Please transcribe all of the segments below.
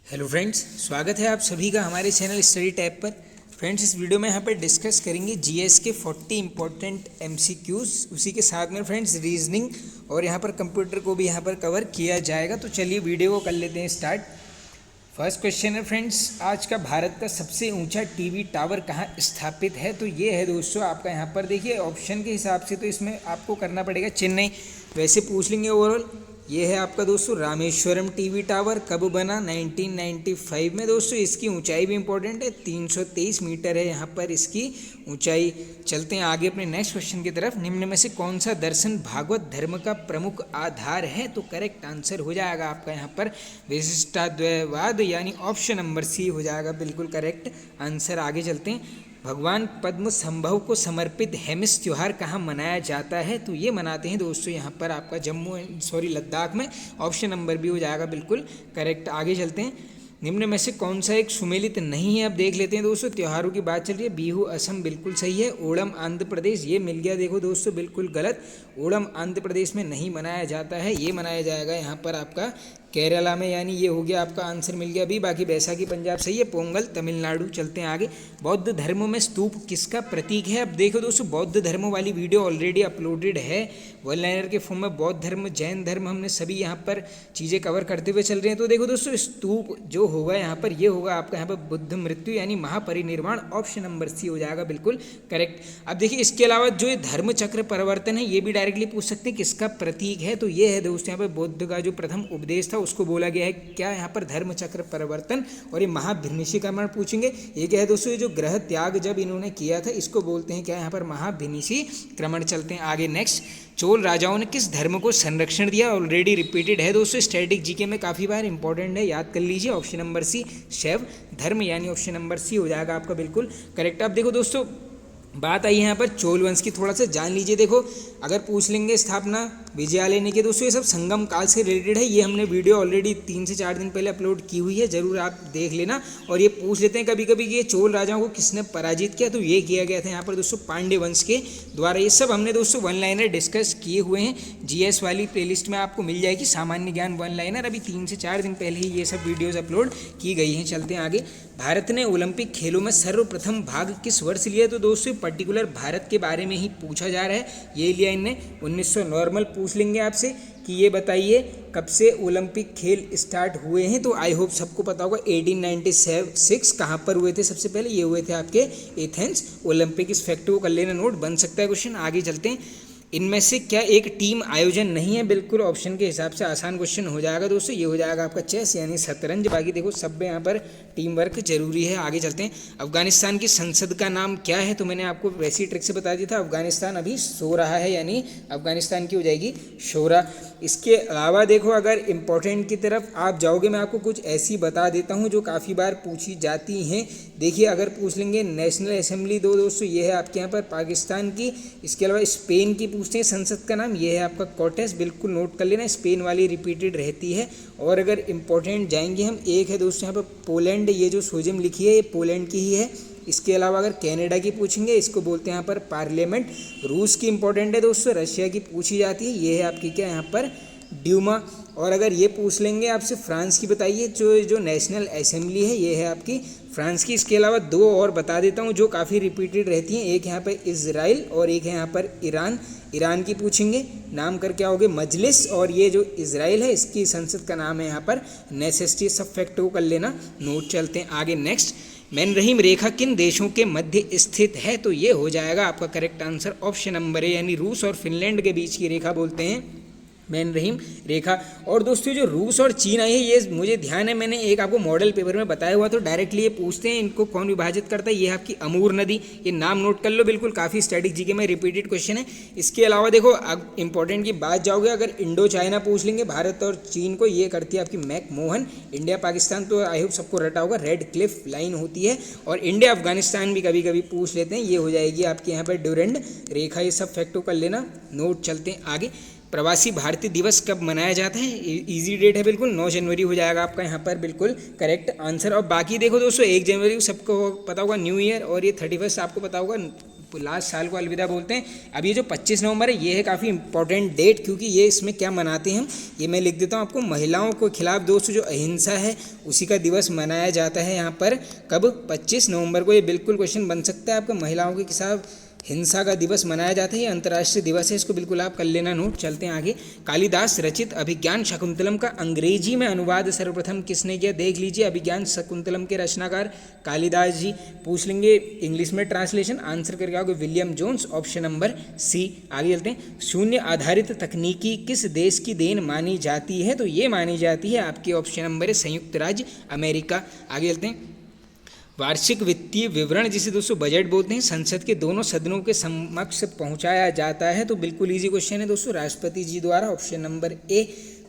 Hello friends, स्वागत है आप सभी का हमारे चैनल स्टडी टैब पर। फ्रेंड्स, इस वीडियो में यहाँ पर डिस्कस करेंगे जीएस के 40 इंपॉर्टेंट एमसीक्यूज़, उसी के साथ में फ्रेंड्स रीजनिंग और यहाँ पर कंप्यूटर को भी यहाँ पर कवर किया जाएगा। तो चलिए वीडियो को कर लेते हैं स्टार्ट। फर्स्ट क्वेश्चन है फ्रेंड्स, आज का भारत का सबसे ऊंचा टीवी टावर कहाँ स्थापित है? तो ये है दोस्तों आपका यहाँ पर देखिए ऑप्शन के हिसाब से तो इसमें आपको करना पड़ेगा चेन्नई, वैसे पूछ लेंगे ओवरऑल। ये है आपका दोस्तों रामेश्वरम टीवी टावर, कब बना? 1995 में। दोस्तों इसकी ऊंचाई भी इंपॉर्टेंट है, 323 मीटर है यहाँ पर इसकी ऊंचाई। चलते हैं आगे अपने नेक्स्ट क्वेश्चन की तरफ। निम्न में से कौन सा दर्शन भागवत धर्म का प्रमुख आधार है? तो करेक्ट आंसर हो जाएगा आपका यहाँ पर विशिष्टाद्वैतवाद, यानी ऑप्शन नंबर सी हो जाएगा बिल्कुल करेक्ट आंसर। आगे चलते हैं। भगवान पद्म संभव को समर्पित हेमिस त्यौहार कहाँ मनाया जाता है? तो ये मनाते हैं दोस्तों यहाँ पर आपका लद्दाख में। ऑप्शन नंबर बी हो जाएगा बिल्कुल करेक्ट। आगे चलते हैं। निम्न में से कौन सा एक सुमेलित नहीं है? अब देख लेते हैं दोस्तों। त्योहारों की बात चल रही है। बिहू असम बिल्कुल सही है। ओणम आंध्र प्रदेश, ये मिल गया देखो दोस्तों बिल्कुल गलत। ओणम आंध्र प्रदेश में नहीं मनाया जाता है, ये मनाया जाएगा यहाँ पर आपका केरला में, यानी ये हो गया आपका आंसर मिल गया अभी। बाकी बैसाखी पंजाब सही है, पोंगल तमिलनाडु। चलते हैं आगे। बौद्ध धर्म में स्तूप किसका प्रतीक है? अब देखो दोस्तों, बौद्ध धर्म वाली वीडियो ऑलरेडी अपलोडेड है वन लाइनर के फॉर्म में। बौद्ध धर्म, जैन धर्म, हमने सभी यहाँ पर चीज़ें कवर करते हुए चल रहे हैं। तो देखो दोस्तों, स्तूप जो होगा यहाँ पर, ये होगा आपका यहाँ पर बुद्ध मृत्यु यानी महापरिनिर्वाण। ऑप्शन नंबर सी हो जाएगा बिल्कुल करेक्ट। अब देखिए इसके अलावा जो ये धर्म चक्र परिवर्तन है, ये भी डायरेक्टली पूछ सकते हैं किसका प्रतीक है। तो ये है दोस्तों यहाँ पर बुद्ध का जो प्रथम उपदेश था उसको बोला गया है क्या यहाँ पर धर्म चक्र परिवर्तन। और ये महाभिनिशीकरण पूछेंगे। ये क्या है दोस्तों, ये जो ग्रह त्याग जब इन्होंने किया था इसको बोलते हैं क्या यहाँ पर महाभिनिशीकरण। चलते हैं आगे नेक्स्ट। चोल राजाओं ने किस धर्म को संरक्षण दिया? ऑलरेडी रिपीटेड है दोस्तों, स्टैटिक जीके में काफ़ी बार इंपॉर्टेंट है, याद कर लीजिए। ऑप्शन नंबर सी शैव धर्म, यानी ऑप्शन नंबर सी हो जाएगा आपका बिल्कुल करेक्ट। अब देखो दोस्तों, बात आई यहाँ पर चोल वंश की, थोड़ा सा जान लीजिए। देखो अगर पूछ लेंगे स्थापना विजयालय ने की, दोस्तों ये सब संगम काल से रिलेटेड है। ये हमने वीडियो ऑलरेडी 3 से 4 दिन पहले अपलोड की हुई है, जरूर आप देख लेना। और ये पूछ लेते हैं कभी कभी कि ये चोल राजाओं को किसने पराजित किया? तो ये किया गया था यहाँ पर दोस्तों पांड्य वंश के द्वारा। ये सब हमने दोस्तों वन लाइनर डिस्कस किए हुए हैं, जीएस वाली प्लेलिस्ट में आपको मिल जाएगी, सामान्य ज्ञान वन लाइनर। अभी 3 से 4 दिन पहले ही ये सब वीडियोज़ अपलोड की गई हैं। चलते हैं आगे। भारत ने ओलंपिक खेलों में सर्वप्रथम भाग किस वर्ष लिया? तो दोस्तों पर्टिकुलर भारत के बारे में ही पूछा जा रहा है। ये लिया इनने 1900। नॉर्मल पूछ लेंगे आपसे कि ये बताइए कब से ओलंपिक खेल स्टार्ट हुए हैं? तो आई होप सबको पता होगा 1896 कहाँ पर हुए थे? सबसे पहले ये हुए थे आपके एथेंस ओलंपिक। इस फैक्ट को कर लेना नोट, बन सकता है क्वेश्चन। आगे चलते हैं। इनमें से क्या एक टीम आयोजन नहीं है? बिल्कुल ऑप्शन के हिसाब से आसान क्वेश्चन हो जाएगा दोस्तों, ये हो जाएगा आपका चेस यानी शतरंज। बाकी देखो सब में यहाँ पर टीम वर्क जरूरी है। आगे चलते हैं। अफगानिस्तान की संसद का नाम क्या है? तो मैंने आपको वैसी ट्रिक से बता दिया था, अफगानिस्तान अभी सो रहा है, यानी अफगानिस्तान की हो जाएगी शोरा। इसके अलावा देखो अगर इम्पोर्टेंट की तरफ आप जाओगे, मैं आपको कुछ ऐसी बता देता हूँ जो काफ़ी बार पूछी जाती हैं। देखिए अगर पूछ लेंगे नेशनल असेंबली दो दोस्तों, ये है आपके यहाँ पर पाकिस्तान की। इसके अलावा स्पेन की पूछते हैं संसद का नाम, ये है आपका कोर्टेस, बिल्कुल नोट कर लेना, स्पेन वाली रिपीटेड रहती है। और अगर इम्पोर्टेंट जाएंगे हम, एक है दोस्तों यहाँ पर पोलैंड, ये जो सोजिम लिखी है ये पोलैंड की ही है। इसके अलावा अगर कनाडा की पूछेंगे, इसको बोलते हैं यहाँ पर पार्लियामेंट। रूस की इंपॉर्टेंट है दोस्तों, रशिया की पूछी जाती है, ये है आपकी क्या यहाँ पर ड्यूमा। और अगर ये पूछ लेंगे आपसे फ्रांस की बताइए, जो नेशनल असेंबली है ये है आपकी फ्रांस की। इसके अलावा 2 और बता देता हूँ जो काफ़ी रिपीटेड रहती हैं, एक यहाँ पर इजराइल और एक है यहाँ पर ईरान। ईरान की पूछेंगे, नाम कर क्या होगे? मजलिस। और ये जो इजराइल है इसकी संसद का नाम है यहाँ पर नेसेसिटी। सब फैक्ट को कर लेना नोट। चलते हैं आगे नेक्स्ट। मैनरहीम रेखा किन देशों के मध्य स्थित है? तो ये हो जाएगा आपका correct answer option number A, यानी रूस और फिनलैंड के बीच की रेखा बोलते हैं मैनरहीम रेखा। और दोस्तों जो रूस और चीन आई है, ये मुझे ध्यान है मैंने एक आपको मॉडल पेपर में बताया हुआ, तो डायरेक्टली ये पूछते हैं इनको कौन विभाजित करता है? ये आपकी अमूर नदी, ये नाम नोट कर लो, बिल्कुल काफ़ी स्टैटिक जीके में रिपीटेड क्वेश्चन है। इसके अलावा देखो अब इंपॉर्टेंट की बात जाओगे, अगर इंडो चाइना पूछ लेंगे भारत और चीन को, ये करती है आपकी मैकमोहन। इंडिया पाकिस्तान तो आई होप सबको रटा होगा, रेड क्लिफ लाइन होती है। और इंडिया अफगानिस्तान भी कभी कभी पूछ लेते हैं, ये हो जाएगी आपके यहाँ पर ड्यूरेंड रेखा। ये सब फैक्टो कर लेना नोट। चलते हैं आगे। प्रवासी भारतीय दिवस कब मनाया जाता है? इजी डेट है बिल्कुल, 9 जनवरी हो जाएगा आपका यहाँ पर बिल्कुल करेक्ट आंसर। और बाकी देखो दोस्तों 1 जनवरी को सबको पता होगा न्यू ईयर, और ये 31 आपको पता होगा लास्ट साल को अलविदा बोलते हैं। अब ये जो 25 नवंबर है ये है काफ़ी इंपॉर्टेंट डेट, क्योंकि ये इसमें क्या मनाते हैं हम, ये मैं लिख देता हूँ आपको। महिलाओं के खिलाफ दोस्तों जो अहिंसा है उसी का दिवस मनाया जाता है यहाँ पर। कब? 25 नवंबर को। ये बिल्कुल क्वेश्चन बन सकता है आपका, महिलाओं के खिलाफ हिंसा का दिवस मनाया जाता है, ये अंतर्राष्ट्रीय दिवस है, इसको बिल्कुल आप कर लेना नोट। चलते हैं आगे। कालिदास रचित अभिज्ञान शाकुंतलम का अंग्रेजी में अनुवाद सर्वप्रथम किसने किया? देख लीजिए, अभिज्ञान शाकुंतलम के रचनाकार कालिदास जी। पूछ लेंगे इंग्लिश में ट्रांसलेशन, आंसर करके आओगे William Jones, option number C. आगे चलते हैं। शून्य आधारित तकनीकी किस देश की देन मानी जाती है? तो ये मानी जाती है आपके ऑप्शन नंबर है संयुक्त राज्य अमेरिका। आगे चलते हैं। वार्षिक वित्तीय विवरण जिसे दोस्तों बजट बोलते हैं, संसद के दोनों सदनों के समक्ष पहुंचाया जाता है। तो बिल्कुल इजी क्वेश्चन है दोस्तों, राष्ट्रपति जी द्वारा, ऑप्शन नंबर ए।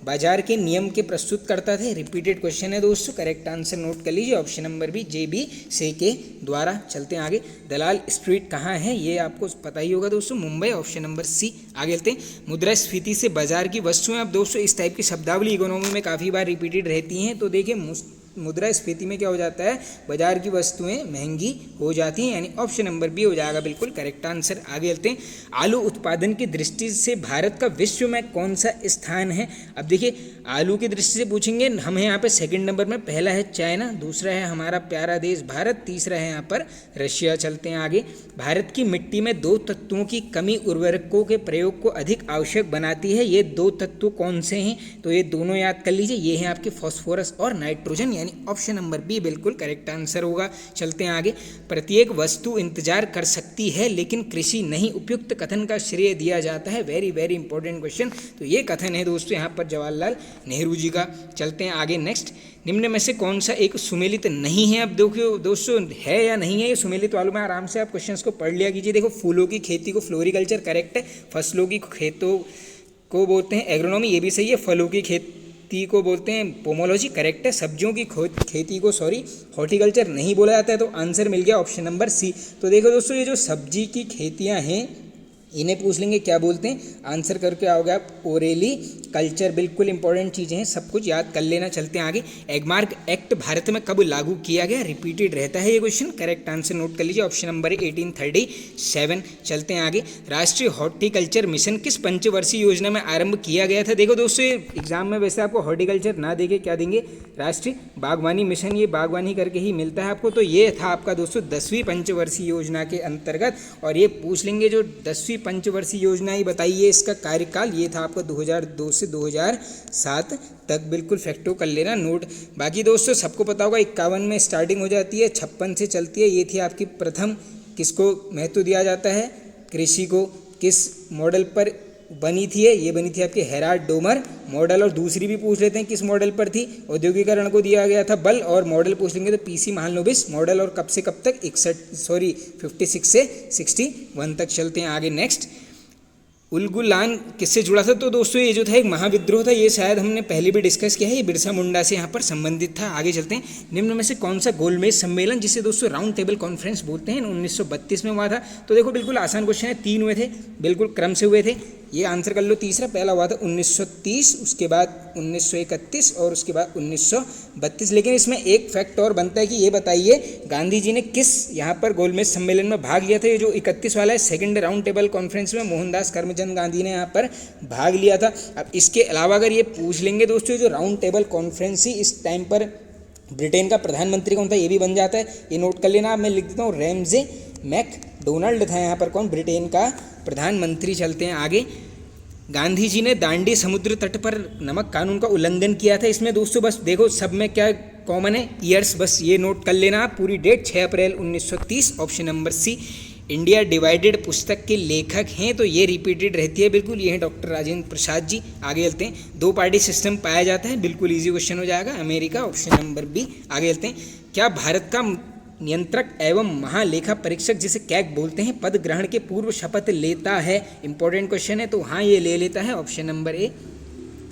बाजार के नियम के प्रस्तुत करता थे, रिपीटेड क्वेश्चन है दोस्तों, करेक्ट आंसर नोट कर लीजिए, ऑप्शन नंबर बी, JB से के द्वारा। चलते हैं आगे। दलाल स्ट्रीट कहाँ है? ये आपको पता ही होगा दोस्तों, मुंबई, ऑप्शन नंबर सी। आगे चलते हैं। मुद्रास्फीति से बाजार की वस्तुएं, अब दोस्तों इस टाइप की शब्दावली इकोनॉमी में काफ़ी बार रिपीटेड रहती हैं। तो देखिए मुद्रास्फीति में क्या हो जाता है, बाजार की वस्तुएं महंगी हो जाती हैं, यानी ऑप्शन नंबर बी हो जाएगा बिल्कुल करेक्ट आंसर। आगे चलते हैं। आलू उत्पादन की दृष्टि से भारत का विश्व में कौन सा स्थान है? अब देखिए आलू की दृष्टि से पूछेंगे, हमें यहाँ पे सेकंड नंबर में, पहला है चाइना, दूसरा है हमारा प्यारा देश भारत, तीसरा है यहाँ पर रशिया। चलते हैं आगे। भारत की मिट्टी में दो तत्वों की कमी उर्वरकों के प्रयोग को अधिक आवश्यक बनाती है, ये दो तत्व कौन से हैं? तो ये दोनों याद कर लीजिए, ये हैं आपके फॉस्फोरस और नाइट्रोजन, यानी ऑप्शन नंबर बी बिल्कुल करेक्ट आंसर होगा। चलते हैं आगे। प्रत्येक वस्तु इंतजार कर सकती है लेकिन कृषि नहीं, उपयुक्त कथन का श्रेय दिया जाता है। Very very important question. तो ये कथन है दोस्तों यहाँ पर जवाहरलाल नेहरू जी का। चलते हैं आगे नेक्स्ट। निम्न में से कौन सा एक सुमेलित नहीं है? अब देखिए दोस्तों है या नहीं है ये सुमेलित वालों में, आराम से आप क्वेश्चंस को पढ़ लिया कीजिए। देखो फूलों की खेती को फ्लोरिकल्चर करेक्ट है, फसलों की खेतों को बोलते हैं एग्रोनॉमी, ये भी सही है। फलों की खेती को बोलते हैं पोमोलॉजी, करेक्ट है। सब्जियों की खेती को हॉर्टिकल्चर नहीं बोला जाता है, तो आंसर मिल गया ऑप्शन नंबर सी। तो देखो दोस्तों ये जो सब्जी की खेतियां हैं इन्हें पूछ लेंगे क्या बोलते हैं, आंसर करके आओगे आप ओरेली कल्चर। बिल्कुल इंपॉर्टेंट चीज़ें हैं, सब कुछ याद कर लेना। चलते हैं आगे। एगमार्क एक्ट भारत में कब लागू किया गया? रिपीटेड रहता है ये क्वेश्चन, करेक्ट आंसर नोट कर लीजिए, ऑप्शन नंबर 1837। चलते हैं आगे। राष्ट्रीय हॉर्टिकल्चर मिशन किस पंचवर्षीय योजना में आरंभ किया गया था? देखो दोस्तों एग्जाम में वैसे आपको हॉर्टिकल्चर ना देके क्या देंगे, राष्ट्रीय बागवानी मिशन, ये बागवानी करके ही मिलता है आपको। तो ये था आपका दोस्तों 10वीं पंचवर्षीय योजना के अंतर्गत। और ये पूछ लेंगे जो 10वीं पंचवर्षीय योजना ही बताइए इसका कार्यकाल, ये था आपका 2002 से 2007 तक। बिल्कुल फैक्टो कर लेना नोट। बाकी दोस्तों सबको पता होगा 51 में स्टार्टिंग हो जाती है, 56 से चलती है। ये थी आपकी प्रथम, किसको महत्व दिया जाता है, कृषि को। किस मॉडल पर बनी थी ये बनी थी आपके हेराल्ड डोमर मॉडल। और दूसरी भी पूछ लेते हैं किस मॉडल पर थी, औद्योगिकरण को दिया गया था बल। और मॉडल पूछ लेंगे तो PC महालनोबिस मॉडल। और कब से कब तक, 56 से 61 तक। चलते हैं आगे नेक्स्ट। उलगुलान किससे जुड़ा था? तो दोस्तों ये जो था एक महाविद्रोह था, ये शायद हमने पहले भी डिस्कस किया है, ये बिरसा मुंडा से यहाँ पर संबंधित था। आगे चलते हैं। निम्न में से कौन सा गोलमेज सम्मेलन, जिसे दोस्तों राउंड टेबल कॉन्फ्रेंस बोलते हैं, 1932 में हुआ था? तो देखो बिल्कुल आसान क्वेश्चन है, 3 हुए थे, बिल्कुल क्रम से हुए थे। ये आंसर कर लो तीसरा। पहला हुआ था 1930, उसके बाद 1931 और उसके बाद 1932। लेकिन इसमें एक फैक्ट और बनता है कि ये बताइए गांधी जी ने किस यहाँ पर गोलमेज सम्मेलन में भाग लिया था? ये जो 31 वाला है सेकंड राउंड टेबल कॉन्फ्रेंस में मोहनदास करमचंद गांधी ने यहाँ पर भाग लिया था। अब इसके अलावा अगर ये पूछ लेंगे दोस्तों जो राउंड टेबल कॉन्फ्रेंस ही इस टाइम पर ब्रिटेन का प्रधानमंत्री कौन था, ये भी बन जाता है, ये नोट कर लेना। मैं लिख देता हूँ रैमजे मैकडोनाल्ड था यहाँ पर कौन, ब्रिटेन का प्रधानमंत्री। चलते हैं आगे। गांधी जी ने दांडी समुद्र तट पर नमक कानून का उल्लंघन किया था। इसमें दोस्तों बस देखो सब में क्या कॉमन है, ईयर्स, बस ये नोट कर लेना आप। पूरी date 6 April 1930, option number C. India divided पुस्तक के लेखक हैं, तो ये रिपीटेड रहती है बिल्कुल, ये हैं डॉक्टर राजेंद्र प्रसाद जी। आगे चलते हैं। 2 पार्टी सिस्टम पाया जाता है, बिल्कुल इजी क्वेश्चन हो जाएगा, अमेरिका, ऑप्शन नंबर बी। आगे चलते हैं। क्या भारत का नियंत्रक एवं महालेखा परीक्षक, जिसे कैग बोलते हैं, पद ग्रहण के पूर्व शपथ लेता है? इंपॉर्टेंट क्वेश्चन है, तो हाँ ये ले लेता है, ऑप्शन नंबर ए।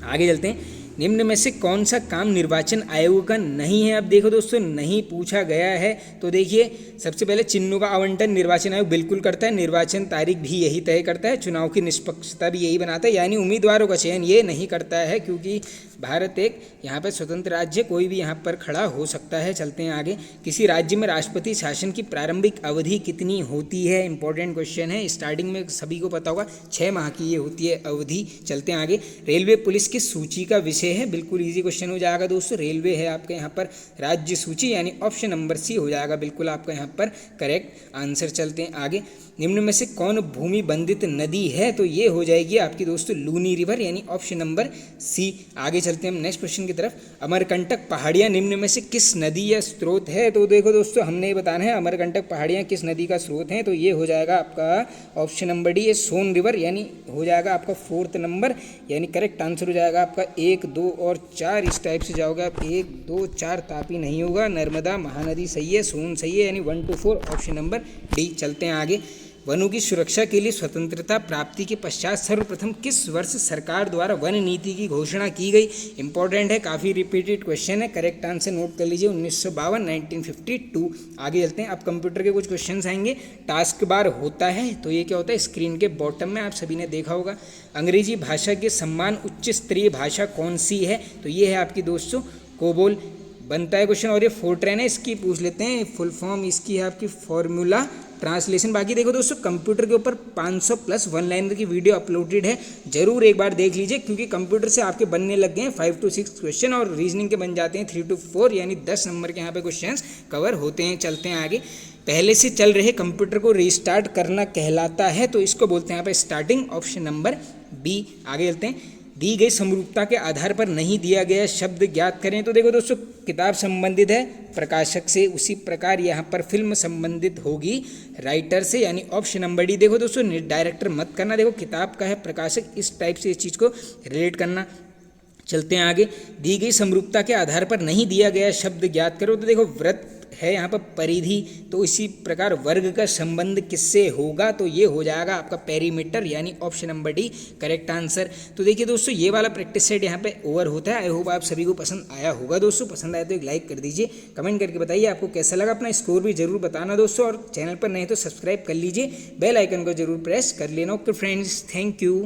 आगे चलते हैं। निम्न में से कौन सा काम निर्वाचन आयोग का नहीं है? अब देखो दोस्तों नहीं पूछा गया है, तो देखिए सबसे पहले चिन्हों का आवंटन निर्वाचन आयोग बिल्कुल करता है, निर्वाचन तारीख भी यही तय करता है, चुनाव की निष्पक्षता भी यही बनाता है, यानी उम्मीदवारों का चयन ये नहीं करता है, क्योंकि भारत एक यहाँ पर स्वतंत्र राज्य, कोई भी यहाँ पर खड़ा हो सकता है। चलते हैं आगे। किसी राज्य में राष्ट्रपति शासन की प्रारंभिक अवधि कितनी होती है? इंपॉर्टेंट क्वेश्चन है। स्टार्टिंग में सभी को पता होगा 6 माह की ये होती है अवधि। चलते हैं आगे। रेलवे पुलिस किस सूची का विषय है? बिल्कुल ईजी क्वेश्चन हो जाएगा दोस्तों। रेलवे है आपके यहाँ पर राज्य सूची, यानी ऑप्शन नंबर सी हो जाएगा बिल्कुल आपका यहाँ पर करेक्ट आंसर। चलते हैं आगे। निम्न में से कौन भूमि बंधित नदी है? तो ये हो जाएगी आपकी दोस्तों लूनी रिवर, यानी ऑप्शन नंबर सी। आगे चलते हैं हम नेक्स्ट क्वेश्चन की तरफ। अमरकंटक पहाड़ियाँ निम्न में से किस नदी या स्रोत है? तो देखो दोस्तों, हमने ये बताना है अमरकंटक पहाड़ियाँ किस नदी का स्रोत हैं। तो ये हो जाएगा आपका ऑप्शन नंबर डी, ये सोन रिवर, यानी हो जाएगा आपका 4th नंबर, यानी करेक्ट आंसर हो जाएगा आपका 1, 2 और 4। इस टाइप से जाओगे आप 1, 2, 4। तापी नहीं होगा, नर्मदा महानदी सही है, सोन सही है, यानी 1 to 4 ऑप्शन नंबर डी। चलते हैं आगे। वनों की सुरक्षा के लिए स्वतंत्रता प्राप्ति के पश्चात सर्वप्रथम किस वर्ष सरकार द्वारा वन नीति की घोषणा की गई? इंपॉर्टेंट है, काफ़ी रिपीटेड क्वेश्चन है। करेक्ट आंसर नोट कर लीजिए 1952, 1952। आगे चलते हैं। अब कंप्यूटर के कुछ क्वेश्चन आएंगे। टास्क बार होता है तो ये क्या होता है? स्क्रीन के बॉटम में आप सभी ने देखा होगा। अंग्रेजी भाषा के समान उच्च स्तरीय भाषा कौन सी है? तो ये है आपकी दोस्तों कोबोल। बनता है क्वेश्चन। और ये फोर्ट्रैन है, इसकी पूछ लेते हैं। फुल फॉर्म इसकी है आपकी फॉर्मूला ट्रांसलेशन। बाकी देखो दोस्तों, कंप्यूटर के ऊपर 500+ वन लाइनर की वीडियो अपलोडेड है, जरूर एक बार देख लीजिए, क्योंकि कंप्यूटर से आपके बनने लग गए हैं 5 to 6 क्वेश्चन और रीजनिंग के बन जाते हैं 3 to 4, यानी 10 नंबर के यहाँ पे क्वेश्चंस कवर होते हैं। चलते हैं आगे। पहले से चल रहे कंप्यूटर को रीस्टार्ट करना कहलाता है, तो इसको बोलते हैं यहाँ पे स्टार्टिंग, ऑप्शन नंबर बी। आगे चलते हैं। दी गई समरूपता के आधार पर नहीं दिया गया शब्द ज्ञात करें। तो देखो दोस्तों, किताब संबंधित है प्रकाशक से, उसी प्रकार यहाँ पर फिल्म संबंधित होगी राइटर से, यानी ऑप्शन नंबर डी। देखो दोस्तों, डायरेक्टर मत करना, देखो किताब का है प्रकाशक, इस टाइप से इस चीज़ को रिलेट करना। चलते हैं आगे। दी गई समरूपता के आधार पर नहीं दिया गया शब्द ज्ञात करो। तो देखो व्रत है यहाँ पर परिधि, तो इसी प्रकार वर्ग का संबंध किससे होगा? तो ये हो जाएगा आपका पेरीमीटर, यानी option number D correct answer. तो देखिए दोस्तों, ये वाला प्रैक्टिस सेट यहाँ पे ओवर होता है। आई होप आप सभी को पसंद आया होगा दोस्तों। पसंद आया तो एक लाइक कर दीजिए, कमेंट करके बताइए आपको कैसा लगा। अपना स्कोर भी जरूर बताना दोस्तों, और चैनल पर नहीं तो सब्सक्राइब कर लीजिए, बेल आइकन को जरूर प्रेस कर लेना। Okay friends, thank you.